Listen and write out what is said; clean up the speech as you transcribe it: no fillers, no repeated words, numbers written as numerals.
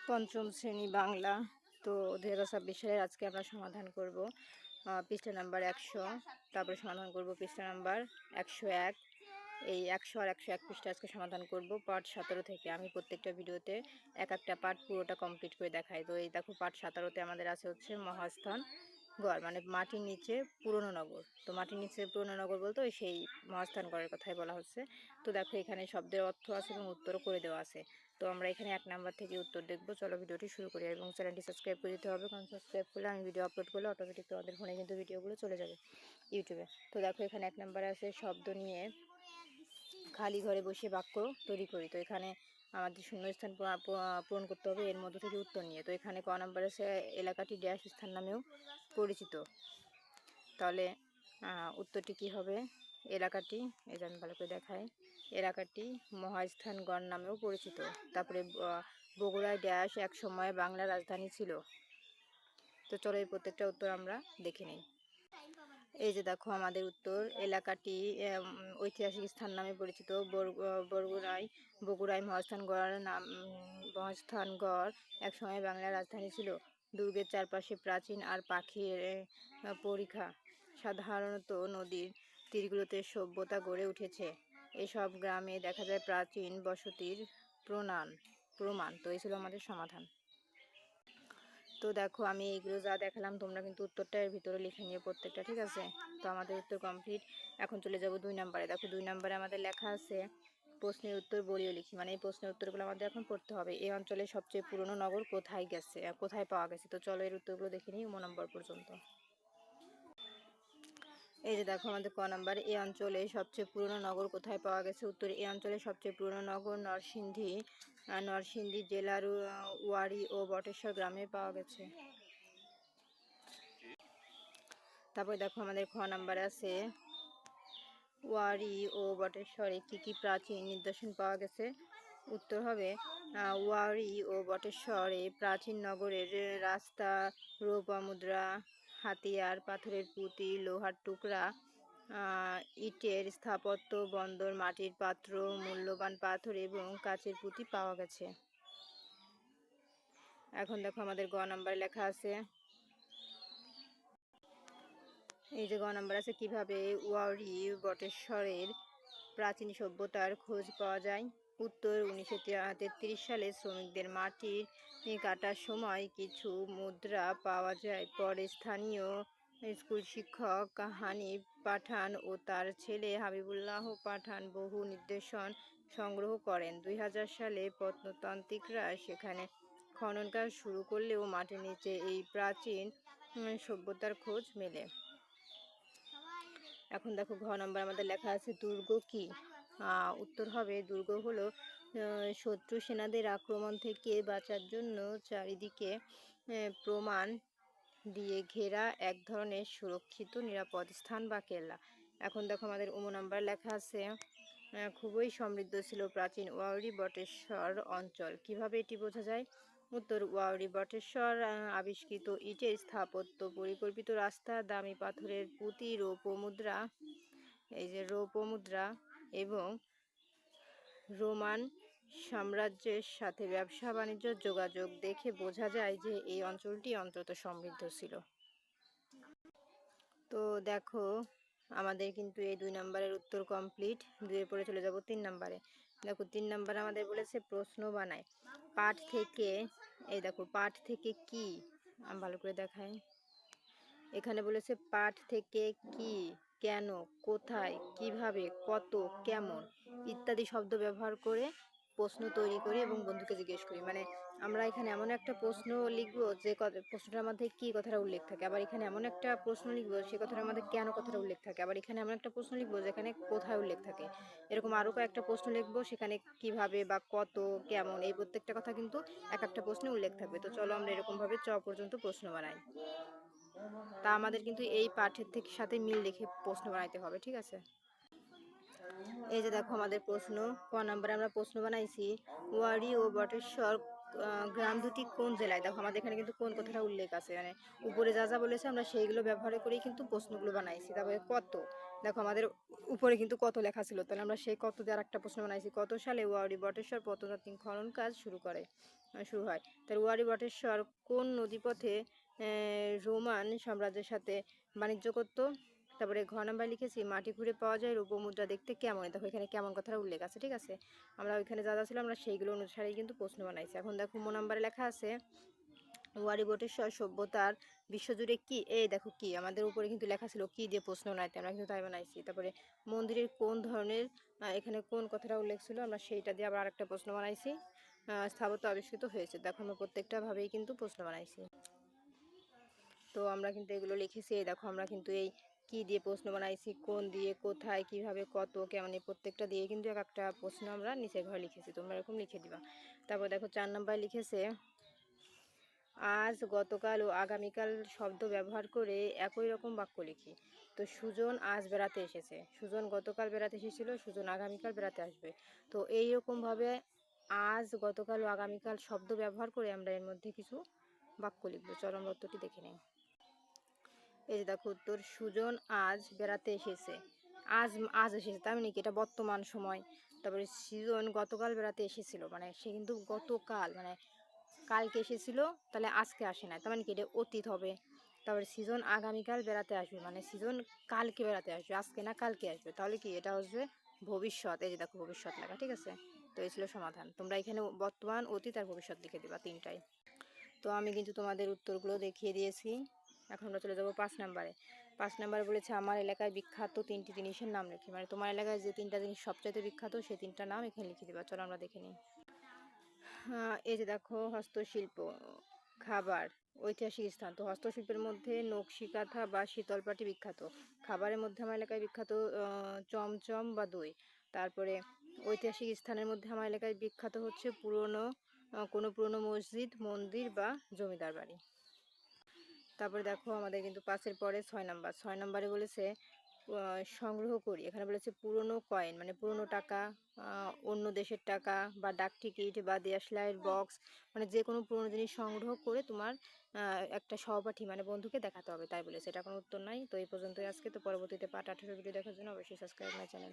পঞ্চম শ্রেণী বাংলা। তো 2026 সালের আজকে আমরা সমাধান করব পৃষ্ঠা নাম্বার 100, তারপরে সমাধান করব পৃষ্ঠা নাম্বার 101। এই 100 আর 101 পৃষ্ঠা আজকে সমাধান করব পার্ট 17 থেকে। আমি প্রত্যেকটা ভিডিওতে এক একটা পার্ট পুরোটা কমপ্লিট করে দেখাই। তো এই দেখো পার্ট 17তে আমাদের আছে হচ্ছে মহাস্থান গড়, মানে মাটির নিচে পুরনো নগর। তো মাটির নিচে পুরনো নগর বলতে ওই সেই মহাস্থান গড়ের কথাই বলা হচ্ছে। তো দেখো এখানে শব্দের অর্থ আছে এবং উত্তরও করে দেওয়া আছে। তো আমরা এখানে 1 নাম্বার থেকে উত্তর দেখব। চলো ভিডিওটি শুরু করি, এবং চ্যানেলটি সাবস্ক্রাইব করে দিতে হবে, কারণ সাবস্ক্রাইব করলে আমি ভিডিও আপলোড করলে অটোমেটিক তোমাদের ফোনে কিন্তু ভিডিওগুলো চলে যাবে ইউটিউবে। তো দেখো এখানে 1 নাম্বারে আছে শব্দ নিয়ে খালি ঘরে বসে বাক্য তৈরি করি। তো এখানে আমাদের শূন্যস্থান পূরণ করতে হবে এর মধ্যে থেকে উত্তর নিয়ে। তো এখানে ক নাম্বার আছে এলাকাটি ড্যাশ স্থান নামেও পরিচিত। তাহলে উত্তরটি কি হবে? এলাকাটি, এই যে আমি ভালো করে দেখাই, এলাকাটি মহাস্থানগড় নামেও পরিচিত। তারপরে বগুড়ায় ড্যাশ এক সময় বাংলার রাজধানী ছিল। তো চলো এই প্রত্যেকটা উত্তর আমরা দেখে নিই। এই যে দেখো আমাদের উত্তর, এলাকাটি ঐতিহাসিক স্থান নামে পরিচিত। বগুড়ায় মহাস্থানগড় এক সময় বাংলার রাজধানী ছিল। দুর্গের চারপাশে প্রাচীন আর পাখির পরিখা। সাধারণত নদীর তীরগুলোতে সভ্যতা গড়ে উঠেছে। এসব গ্রামে দেখা যায় প্রাচীন বসতির প্রমাণ। তো এই ছিল আমাদের সমাধান। তো দেখো আমি এইগুলো যা দেখালাম তোমরা কিন্তু উত্তরটা এর ভিতরে লিখে নিয়ে প্রত্যেকটা, ঠিক আছে? তো আমাদের উত্তর কমপ্লিট। এখন চলে যাব 2 নাম্বারে। দেখো 2 নাম্বারে আমাদের লেখা আছে প্রশ্নের উত্তর বলিও লিখি, মানে এই প্রশ্নের উত্তরগুলো আমাদের এখন পড়তে হবে। এই অঞ্চলের সবচেয়ে পুরনো নগর কোথায় পাওয়া গেছে? তো চলো এর উত্তরগুলো দেখে নিই 9 নম্বর পর্যন্ত। এই যে দেখো আমাদের ক নাম্বার, এই অঞ্চলে সবচেয়ে পুরনো নগর কোথায় পাওয়া গেছে? উত্তর, এই অঞ্চলের সবচেয়ে পুরনো নগর নরসিংদী জেলার ওয়ারী ও বটেশ্বর গ্রামে পাওয়া গেছে। তারপরে দেখো আমাদের খ নাম্বারে আছে ওয়ারী ও বটেশ্বরে কি কি প্রাচীন নিদর্শন পাওয়া গেছে? উত্তর হবে ওয়ারী ও বটেশ্বরে প্রাচীন নগরের রাস্তা, রূপমুদ্রা, হাতিয়ার, পাথরের পুঁতি, লোহার টুকরা, ইটের স্থাপত্য, বন্দর, মাটির পাত্র, মূল্যবান পাথর এবং কাচের পুঁতি পাওয়া গেছে। এখন দেখো আমাদের গ নাম্বারে লেখা আছে, এই যে গ নাম্বার আছে কিভাবে ওয়ারী বটেশ্বরের প্রাচীন সভ্যতার খোঁজ পাওয়া যায়? উত্তর, 1933 সালে শ্রমিকদের মাটির কাটার সময় কিছু মুদ্রা পাওয়া যায়। পরে স্থানীয় স্কুল শিক্ষক হানিফ পাঠান ও তার ছেলে হাবিবুল্লাহ পাঠান বহু নিদর্শন সংগ্রহ করেন। 2000 সালে প্রত্নতাত্ত্বিকরা সেখানে খনন কাজ শুরু করলেও মাটির নিচে এই প্রাচীন সভ্যতার খোঁজ মেলে। এখন দেখো ঘ নম্বর আমাদের লেখা আছে দুর্গ কি? উত্তর হবে দুর্গ হলো শত্রু সেনাদের আক্রমণ থেকে বাঁচার জন্য চারিদিকে প্রমাণ দিয়ে ঘেরা এক ধরনের সুরক্ষিত নিরাপদ স্থান বা কেল্লা। এখন দেখো আমাদের নাম্বার লেখা আছে খুবই সমৃদ্ধ ছিল প্রাচীন ওয়ারী বটেশ্বর অঞ্চল। কিভাবে এটি বোঝা যায়? উত্তর, ওয়ারী বটেশ্বর আবিষ্কৃত ইটের স্থাপত্য, পরিকল্পিত রাস্তা, দামি পাথরের পুঁতি, রৌপ্যমুদ্রা, এই যে রৌপ্যমুদ্রা এবং রোমান সাম্রাজ্যের সাথে ব্যবসা বাণিজ্য যোগাযোগ দেখে বোঝা যায় যে এই অঞ্চলটি অন্তত সমৃদ্ধ ছিল। তো দেখো আমাদের কিন্তু এই 2 নম্বরের উত্তর কমপ্লিট। 2 পরে চলে যাব 3 নম্বরে। দেখো 3 নম্বরে আমাদের বলেছে প্রশ্ন বানায়। পাঠ থেকে, এই দেখো পাঠ থেকে কি, আমি ভালো করে দেখাই, এখানে বলেছে পাঠ থেকে কি, কেন, কোথায়, কিভাবে, কত, কেমন ইত্যাদি শব্দ ব্যবহার করে প্রশ্ন তৈরি করি এবং বন্ধুকে জিজ্ঞেস করি। মানে আমরা এখানে এমন একটা প্রশ্ন লিখবো যে প্রশ্নটার মধ্যে কি কথাটা উল্লেখ থাকে, আবার এখানে এমন একটা প্রশ্ন লিখবো সে কথাটার মধ্যে কেন কথাটা উল্লেখ থাকে, আবার এখানে এমন একটা প্রশ্ন লিখবো যেখানে কোথায় উল্লেখ থাকে। এরকম আরও কয়েকটা প্রশ্ন লিখবো, সেখানে কিভাবে বা কত, কেমন, এই প্রত্যেকটা কথা কিন্তু এক একটা প্রশ্নে উল্লেখ থাকবে। তো চলো আমরা এরকমভাবে পর্যন্ত প্রশ্ন বানাই। তা আমাদের কিন্তু এই পাঠের থেকে সাথে মিল রেখে প্রশ্ন বানাইতে হবে, ঠিক আছে? এই যে দেখো আমাদের প্রশ্ন ক নম্বরে আমরা প্রশ্ন বানাইছি ওয়ারী ও বটেশ্বর গ্রাম দুটি কোন জেলায়? দেখো আমাদের এখানে কিন্তু কোন কথাটা উল্লেখ আছে, মানে উপরে যা যা বলেছে আমরা সেইগুলো ব্যবহার করেই কিন্তু প্রশ্নগুলো বানাইছি। তারপরে কত, দেখো আমাদের উপরে কিন্তু কত লেখা ছিল, তাহলে আমরা সেই কত দিয়ে আরেকটা প্রশ্ন বানাইছি, কত সালে ওয়ারী বটেশ্বর প্রত্নতাত্ত্বিক খনন কাজ শুরু হয়। তাহলে ওয়ারী বটেশ্বর কোন নদীপথে রোমান সাম্রাজ্যের সাথে বাণিজ্য করত? তারপরে ঘ নাম্বার লিখেছি মাটি খুঁড়ে পাওয়া যায় রূপ মুদ্রা দেখতে কেমন, দেখো এখানে কেমন কথাটা উল্লেখ আছে, ঠিক আছে। আমরা ওইখানে যা যা ছিল আমরা সেইগুলো অনুসারেই কিন্তু প্রশ্ন বানাইছি। এখন দেখো ম নাম্বারে লেখা আছে ওয়ারী বটেশ্বর সভ্যতার বিশ্বজুড়ে কি, এই দেখো কি আমাদের উপরে কিন্তু লেখা ছিল কি দিয়ে প্রশ্ন বানাইতে, আমরা কিন্তু তাই বানাইছি। তারপরে মন্দিরের কোন ধরনের, এখানে কোন কথাটা উল্লেখ ছিল আমরা সেইটা দিয়ে আবার আরেকটা প্রশ্ন বানাইছি। স্থাপত্য আবিষ্কৃত হয়েছে, দেখো আমরা প্রত্যেকটা ভাবেই কিন্তু প্রশ্ন বানাইছি। তো আমরা কিন্তু এগুলো লিখেছি, এই দেখো আমরা কিন্তু এই কি দিয়ে প্রশ্ন বানাইছি, কোন দিয়ে, কোথায়, কিভাবে, কত, কেমন, এই প্রত্যেকটা দিয়ে কিন্তু এক একটা প্রশ্ন আমরা নিচের ঘরে লিখেছি, তোমরা এরকম লিখে দিবা। তারপর দেখো 4 নাম্বার লিখেছে আজ, গতকাল ও আগামীকাল শব্দ ব্যবহার করে একই রকম বাক্য লিখি। তো সুজন আজ বেড়াতে এসেছে, সুজন গতকাল বেড়াতে এসেছিল, সুজন আগামীকাল বেড়াতে আসবে। তো এইরকমভাবে আজ, গতকাল ও আগামীকাল শব্দ ব্যবহার করে আমরা এর মধ্যে কিছু বাক্য লিখবো। চলো আমরা উত্তরটি দেখে নিই। এই যে দেখো উত্তর, সুজন আজ বেড়াতে এসেছে, আজ আজ এসেছে তার মানে কি এটা বর্তমান সময়। তারপরে সুজন গতকাল বেড়াতে এসেছিল, মানে সে কিন্তু গতকাল মানে কালকে এসেছিল, তাহলে আজকে আসে না, তার মানে কি এটা অতীত হবে। তারপরে সিজন আগামীকাল বেড়াতে আসবে, মানে সিজন কালকে বেড়াতে আসবে, আজকে না কালকে আসবে, তাহলে কি এটা আসবে ভবিষ্যৎ। এই যে দেখো ভবিষ্যৎ লেখা, ঠিক আছে। তো এই ছিল সমাধান। তোমরা এখানে বর্তমান, অতীত আর ভবিষ্যৎ লিখে দিবা তিনটাই। তো আমি কিন্তু তোমাদের উত্তরগুলো দেখিয়ে দিয়েছি। এখন আমরা চলে যাবো 5 নাম্বারে। 5 নাম্বারে বলেছে আমার এলাকায় বিখ্যাত 3টি জিনিসের নাম লিখি, মানে তোমার এলাকায় যে 3টা জিনিস সবচাইতে বিখ্যাত সেই 3টা নাম এখানে লিখে দিবা। চলো আমরা দেখে নিই। এই যে দেখো হস্তশিল্প, খাবার, ঐতিহাসিক স্থান। তো হস্তশিল্পের মধ্যে নকশি কাঁথা বা শীতলপাটি বিখ্যাত। খাবারের মধ্যে আমার এলাকায় বিখ্যাত চমচম বা দই। তারপরে ঐতিহাসিক স্থানের মধ্যে আমার এলাকায় বিখ্যাত হচ্ছে কোনো পুরনো মসজিদ, মন্দির বা জমিদার বাড়ি। তারপরে দেখো আমাদের কিন্তু 5-এর পরে 6 নাম্বার। 6 নাম্বারে বলেছে সংগ্রহ করি, এখানে বলেছে পুরনো কয়েন মানে পুরনো টাকা, অন্য দেশের টাকা বা ডাক টিকিট বা দেশলাইয়ের বক্স, মানে যে কোনো পুরনো জিনিস সংগ্রহ করে তোমার একটা সহপাঠী মানে বন্ধুকে দেখাতে হবে, তাই বলেছে। এটা কোনো উত্তর নাই। তো এই পর্যন্তই আজকে। তো পরবর্তীতে পার্ট 18 ভিডিও দেখার জন্য অবশ্যই সাবস্ক্রাইব মাই চ্যানেল।